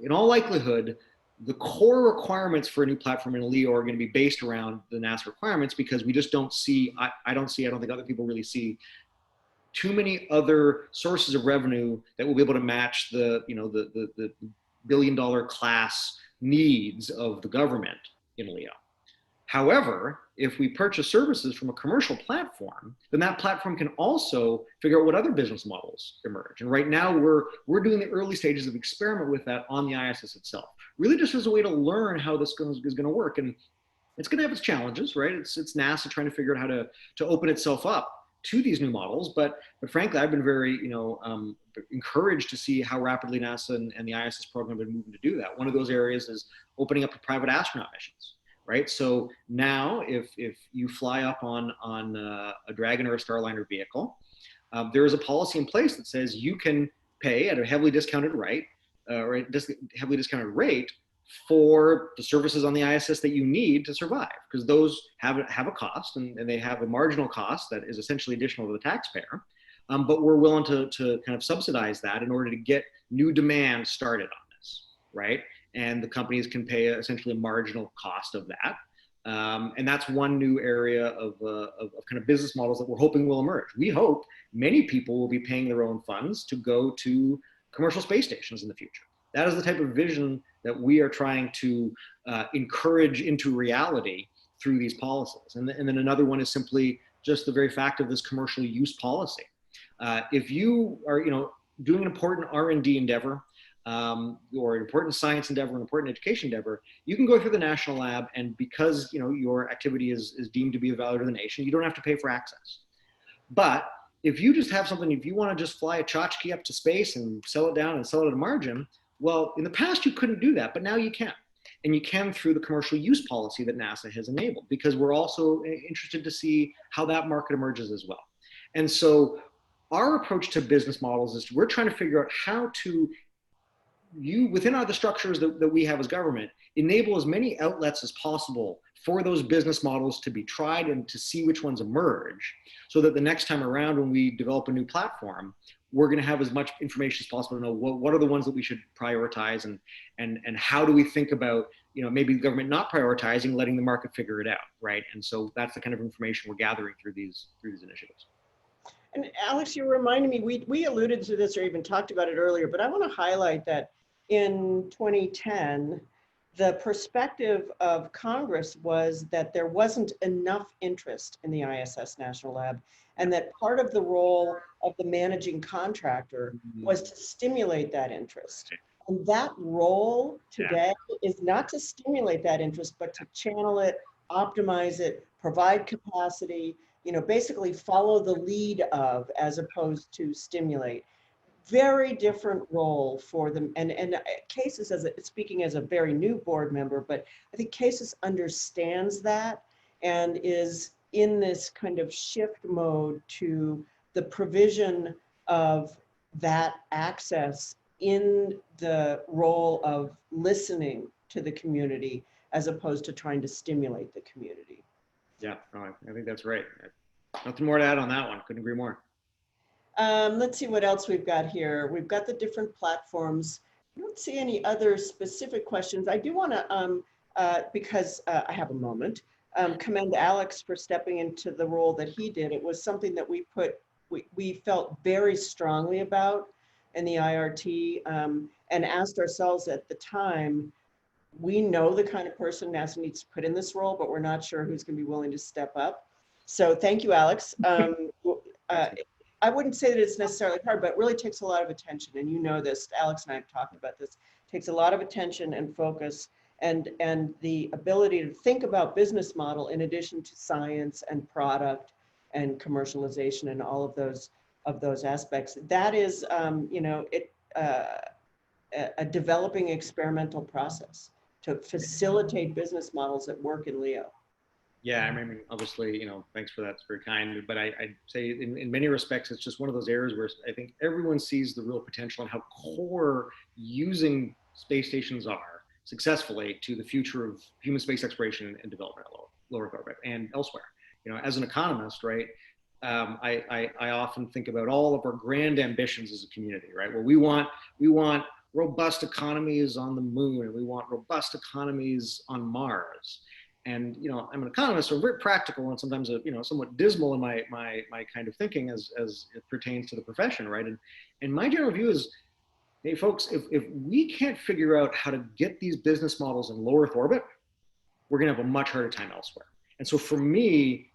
in all likelihood, the core requirements for a new platform in LEO are going to be based around the NASA requirements, because we just don't see, I don't think other people really see too many other sources of revenue that will be able to match the, you know, the billion-dollar class needs of the government in LEO. However, if we purchase services from a commercial platform, then that platform can also figure out what other business models emerge. And right now we're doing the early stages of experiment with that on the ISS itself, really just as a way to learn how this is going to work. And it's going to have its challenges, right? It's NASA trying to figure out how to open itself up to these new models. But frankly, I've been very, you know, encouraged to see how rapidly NASA and the ISS program have been moving to do that. One of those areas is opening up to private astronaut missions. Right. So now if you fly up on a Dragon or a Starliner vehicle, there is a policy in place that says you can pay at a heavily discounted rate for the services on the ISS that you need to survive, because those have a cost, and they have a marginal cost that is essentially additional to the taxpayer. But we're willing to kind of subsidize that in order to get new demand started on this, right? And the companies can pay essentially a marginal cost of that. And that's one new area of kind of business models that we're hoping will emerge. We hope many people will be paying their own funds to go to commercial space stations in the future. That is the type of vision that we are trying to encourage into reality through these policies. And then another one is simply just the very fact of this commercial use policy. If you are, you know, doing an important R&D endeavor, or an important science endeavor, an important education endeavor, you can go through the national lab, and because, you know, your activity is deemed to be of value to the nation, you don't have to pay for access. But if you just have something, if you want to just fly a tchotchke up to space and sell it down and sell it at a margin, well, in the past you couldn't do that, but now you can. And you can through the commercial use policy that NASA has enabled, because we're also interested to see how that market emerges as well. And so our approach to business models is we're trying to figure out how to within the structures that we have as government, enable as many outlets as possible for those business models to be tried and to see which ones emerge, so that the next time around when we develop a new platform, we're going to have as much information as possible to know what are the ones that we should prioritize, and how do we think about, you know, maybe the government not prioritizing, letting the market figure it out, right? And so that's the kind of information we're gathering through these initiatives. And Alex, you reminded me, we alluded to this or even talked about it earlier, but I want to highlight that in 2010, the perspective of Congress was that there wasn't enough interest in the ISS National Lab, and that part of the role of the managing contractor was to stimulate that interest. And that role today is not to stimulate that interest, but to channel it, optimize it, provide capacity, basically follow the lead of, as opposed to stimulate. Very different role for them. And Cases, speaking as a very new board member, but I think Cases understands that and is in this kind of shift mode to the provision of that access in the role of listening to the community as opposed to trying to stimulate the community. Yeah, no, I think that's right. Nothing more to add on that one. Couldn't agree more. Let's see what else we've got here. We've got the different platforms. I don't see any other specific questions. I do want to, because I have a moment, commend Alex for stepping into the role that he did. It was something that we felt very strongly about in the IRT, and asked ourselves at the time, we know the kind of person NASA needs to put in this role, but we're not sure who's going to be willing to step up. So thank you, Alex. I wouldn't say that it's necessarily hard, but it really takes a lot of attention. And you know this, Alex and I have talked about this. It takes a lot of attention and focus and the ability to think about business model in addition to science and product and commercialization and all of those aspects. That is, a developing experimental process to facilitate business models that work in LEO. Yeah, I mean, obviously, thanks for that. It's very kind. But I'd say in many respects, it's just one of those areas where I think everyone sees the real potential and how core using space stations are successfully to the future of human space exploration and development at low Earth orbit and elsewhere. As an economist, right, I often think about all of our grand ambitions as a community, right? Well, we want robust economies on the moon, and we want robust economies on Mars. And I'm an economist, so I'm very practical and sometimes somewhat dismal in my kind of thinking as it pertains to the profession, right? And my general view is, hey folks, if we can't figure out how to get these business models in low Earth orbit, we're gonna have a much harder time elsewhere. And so for me,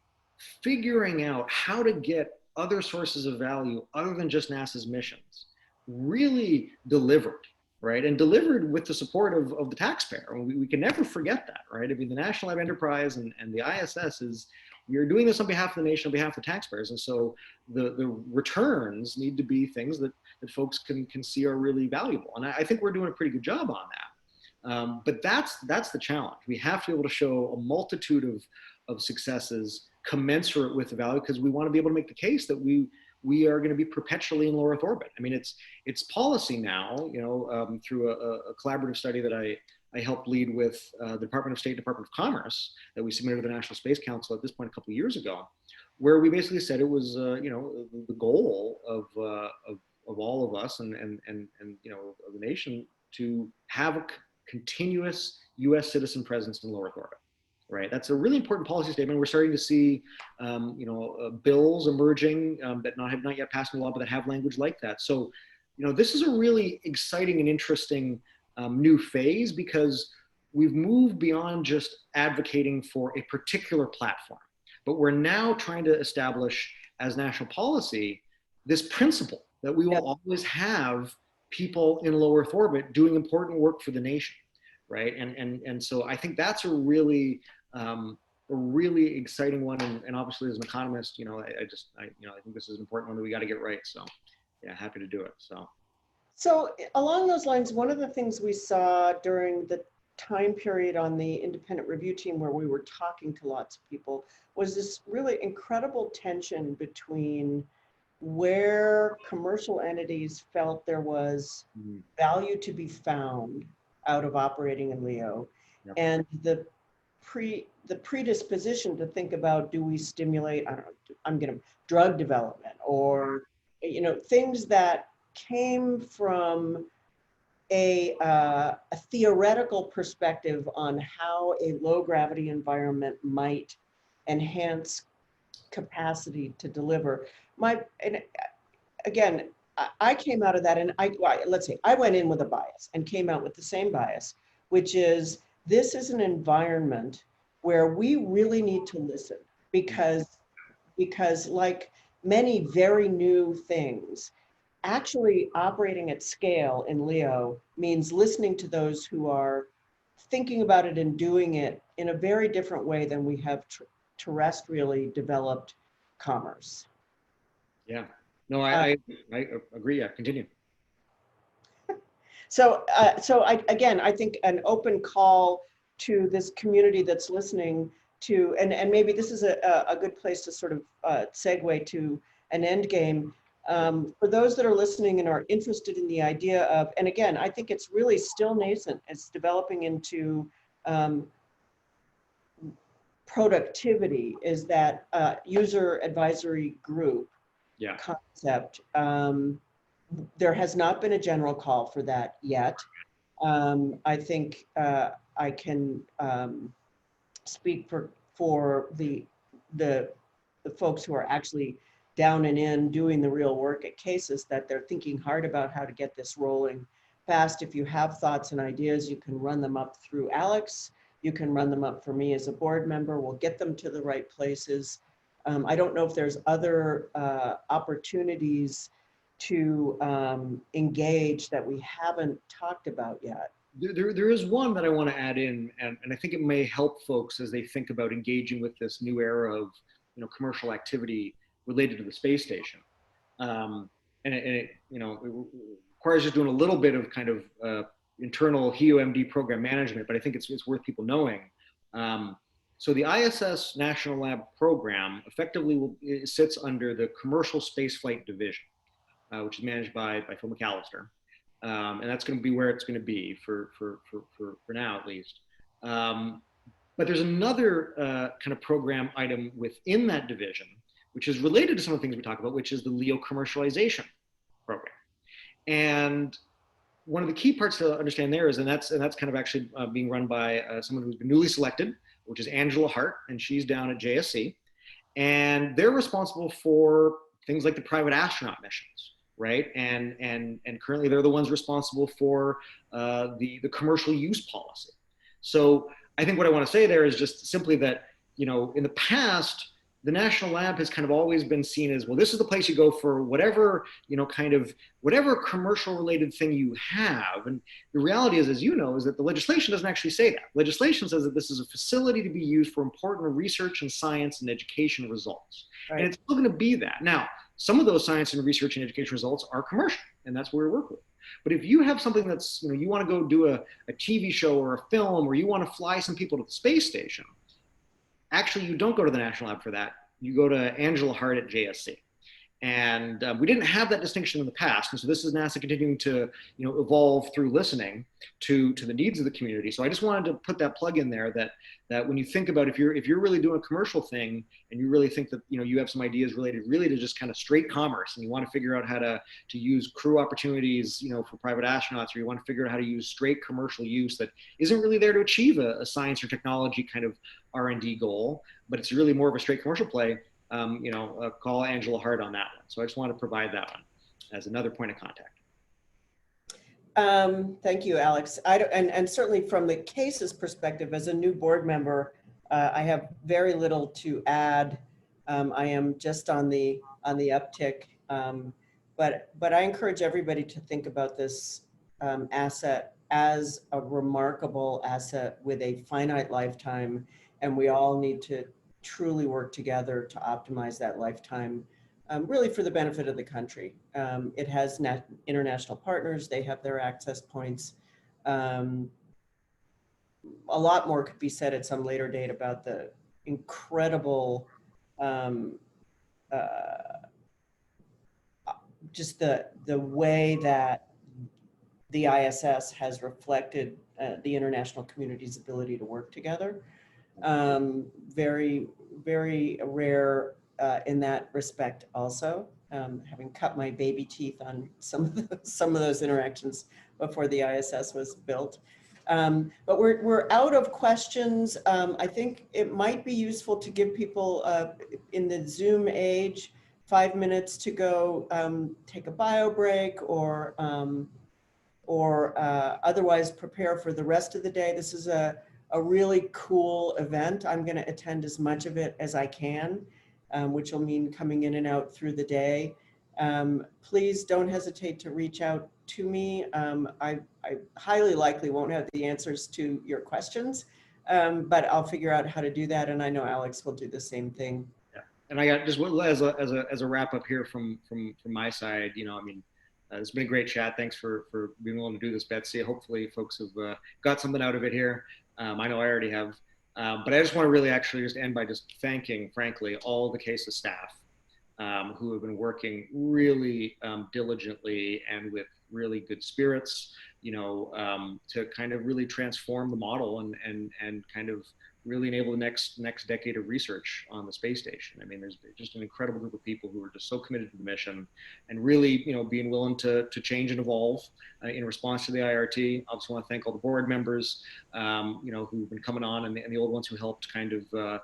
figuring out how to get other sources of value other than just NASA's missions really delivered, right? And delivered with the support of the taxpayer. We can never forget that, right? I mean, the National Lab Enterprise and the ISS we are doing this on behalf of the nation, on behalf of the taxpayers. And so the returns need to be things that folks can see are really valuable. And I think we're doing a pretty good job on that. But that's the challenge. We have to be able to show a multitude of successes commensurate with the value, because we want to be able to make the case that we are going to be perpetually in low Earth orbit. I mean, it's policy now, through a collaborative study that I helped lead with the Department of State, Department of Commerce, that we submitted to the National Space Council at this point a couple of years ago, where we basically said it was, the goal of all of us and of the nation to have a continuous U.S. citizen presence in low Earth orbit. Right, that's a really important policy statement. We're starting to see, bills emerging that have not yet passed into law, but that have language like that. So, this is a really exciting and interesting new phase, because we've moved beyond just advocating for a particular platform, but we're now trying to establish as national policy this principle that we will always have people in low Earth orbit doing important work for the nation, right? And so I think that's a really exciting one, and obviously as an economist, I think this is an important one that we got to get right. So, yeah, happy to do it. So along those lines, one of the things we saw during the time period on the independent review team where we were talking to lots of people was this really incredible tension between where commercial entities felt there was value to be found out of operating in LEO, and the predisposition to think about, do we stimulate, drug development, or things that came from a theoretical perspective on how a low gravity environment might enhance capacity to deliver. I came out of that, and I went in with a bias and came out with the same bias, which is, this is an environment where we really need to listen, because like many very new things. Actually operating at scale in LEO means listening to those who are thinking about it and doing it in a very different way than we have terrestrially developed commerce. Yeah. No, I agree. Yeah, continue. So again, I think an open call to this community that's listening to, and maybe this is a good place to sort of segue to an end game. For those that are listening and are interested in the idea of, and again, I think it's really still nascent, it's developing into productivity, is that user advisory group concept. There has not been a general call for that yet. I think I can speak for the folks who are actually down and in doing the real work at cases, that they're thinking hard about how to get this rolling fast. If you have thoughts and ideas, you can run them up through Alex. You can run them up for me as a board member. We'll get them to the right places. I don't know if there's other opportunities to engage that we haven't talked about yet. There is one that I want to add in, and I think it may help folks as they think about engaging with this new era of commercial activity related to the space station. And it requires just doing a little bit of kind of internal HEOMD program management, but I think it's worth people knowing. So the ISS National Lab program effectively sits under the Commercial Spaceflight Division, which is managed by Phil McAllister. And that's going to be where it's going to be for now, at least. But there's another kind of program item within that division, which is related to some of the things we talk about, which is the LEO commercialization program. And one of the key parts to understand there is, and that's kind of actually being run by someone who's been newly selected, which is Angela Hart, and she's down at JSC. And they're responsible for things like the private astronaut missions, right? And currently they're the ones responsible for the commercial use policy. So I think what I want to say there is just simply that, in the past, the National Lab has kind of always been seen as, well, this is the place you go for whatever, whatever commercial related thing you have. And the reality is, as you know, is that the legislation doesn't actually say that. Legislation says that this is a facility to be used for important research and science and education results. Right. And it's still going to be that. Now, some of those science and research and education results are commercial, and that's where we work with. But if you have something that's, you want to go do a TV show or a film, or you want to fly some people to the space station, actually, you don't go to the National Lab for that. You go to Angela Hart at JSC. And we didn't have that distinction in the past. And so this is NASA continuing to evolve through listening to the needs of the community. So I just wanted to put that plug in there that when you think about if you're really doing a commercial thing and you really think that you have some ideas related really to just kind of straight commerce, and you want to figure out how to use crew opportunities for private astronauts, or you want to figure out how to use straight commercial use that isn't really there to achieve a science or technology kind of R&D goal, but it's really more of a straight commercial play, call Angela Hart on that one. So I just want to provide that one as another point of contact. Thank you, Alex. And certainly from the case's perspective, as a new board member, I have very little to add. I am just on the uptick, but I encourage everybody to think about this asset as a remarkable asset with a finite lifetime, and we all need to truly work together to optimize that lifetime, really for the benefit of the country. It has international partners, they have their access points. A lot more could be said at some later date about the incredible, just the way that the ISS has reflected the international community's ability to work together. Very, very rare in that respect also, having cut my baby teeth on some of those interactions before the ISS was built. But we're out of questions. I think it might be useful to give people in the Zoom age 5 minutes to go take a bio break or otherwise prepare for the rest of the day. This is a really cool event. I'm going to attend as much of it as I can. which will mean coming in and out through the day. Please don't hesitate to reach out to me. I highly likely won't have the answers to your questions, but I'll figure out how to do that. And I know Alex will do the same thing. Yeah. And I got just as a wrap up here from my side, I mean, it's been a great chat. Thanks for being willing to do this, Betsy. Hopefully folks have got something out of it here. I know I already have. But I just want to really actually just end by just thanking, frankly, all the CASA staff who have been working really diligently and with really good spirits, to kind of really transform the model and kind of really enable the next decade of research on the space station. I mean, there's just an incredible group of people who are just so committed to the mission and really, being willing to change and evolve in response to the IRT. I also want to thank all the board members, who've been coming on and the old ones who helped kind of,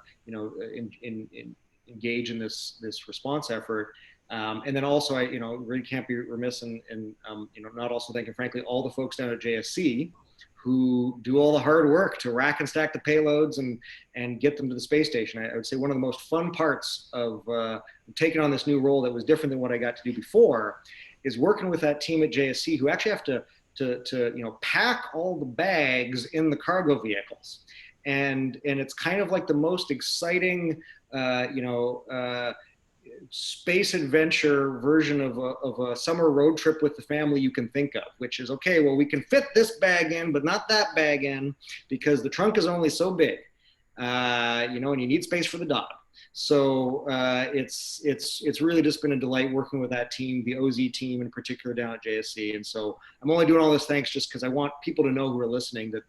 engage in this response effort. And then also, I really can't be remiss in not also thanking, frankly, all the folks down at JSC who do all the hard work to rack and stack the payloads and get them to the space station. I would say one of the most fun parts of taking on this new role that was different than what I got to do before is working with that team at JSC who actually have to pack all the bags in the cargo vehicles. And it's kind of like the most exciting, space adventure version of a summer road trip with the family you can think of, which is, okay, well, we can fit this bag in, but not that bag in because the trunk is only so big, and you need space for the dog. So it's really just been a delight working with that team, the OZ team in particular down at JSC. And so I'm only doing all this thanks just because I want people to know who are listening that,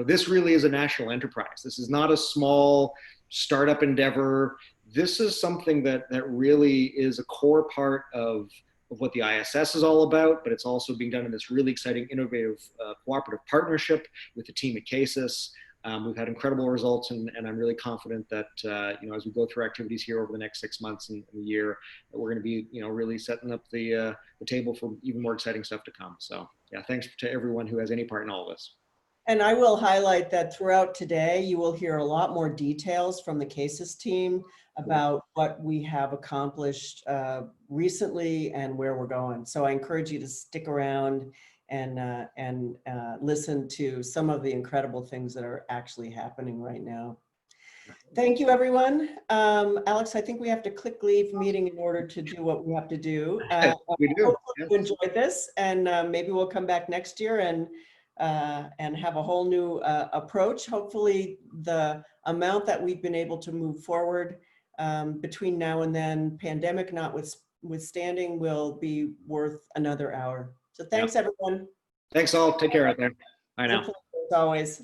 this really is a national enterprise. This is not a small startup endeavor. This is something that really is a core part of what the ISS is all about, but it's also being done in this really exciting, innovative, cooperative partnership with the team at CASIS. We've had incredible results, and I'm really confident that, as we go through activities here over the next 6 months and a year, that we're going to be, really setting up the table for even more exciting stuff to come. So yeah, thanks to everyone who has any part in all of this. And I will highlight that throughout today, you will hear a lot more details from the CASIS team about what we have accomplished recently and where we're going. So I encourage you to stick around and listen to some of the incredible things that are actually happening right now. Thank you, everyone. Alex, I think we have to click leave meeting in order to do what we have to do. We do. Hopefully you enjoyed this, and maybe we'll come back next year and have a whole new approach. Hopefully the amount that we've been able to move forward between now and then, pandemic notwithstanding, will be worth another hour. So thanks, everyone. Thanks all. Take care out there. Bye now. As always.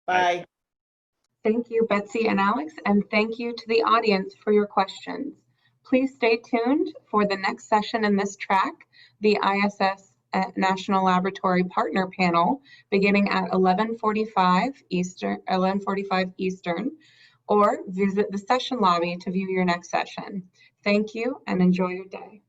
Bye. Thank you, Betsy and Alex, and thank you to the audience for your questions. Please stay tuned for the next session in this track, the ISS National Laboratory Partner Panel, beginning at 11:45 Eastern, or visit the session lobby to view your next session. Thank you and enjoy your day.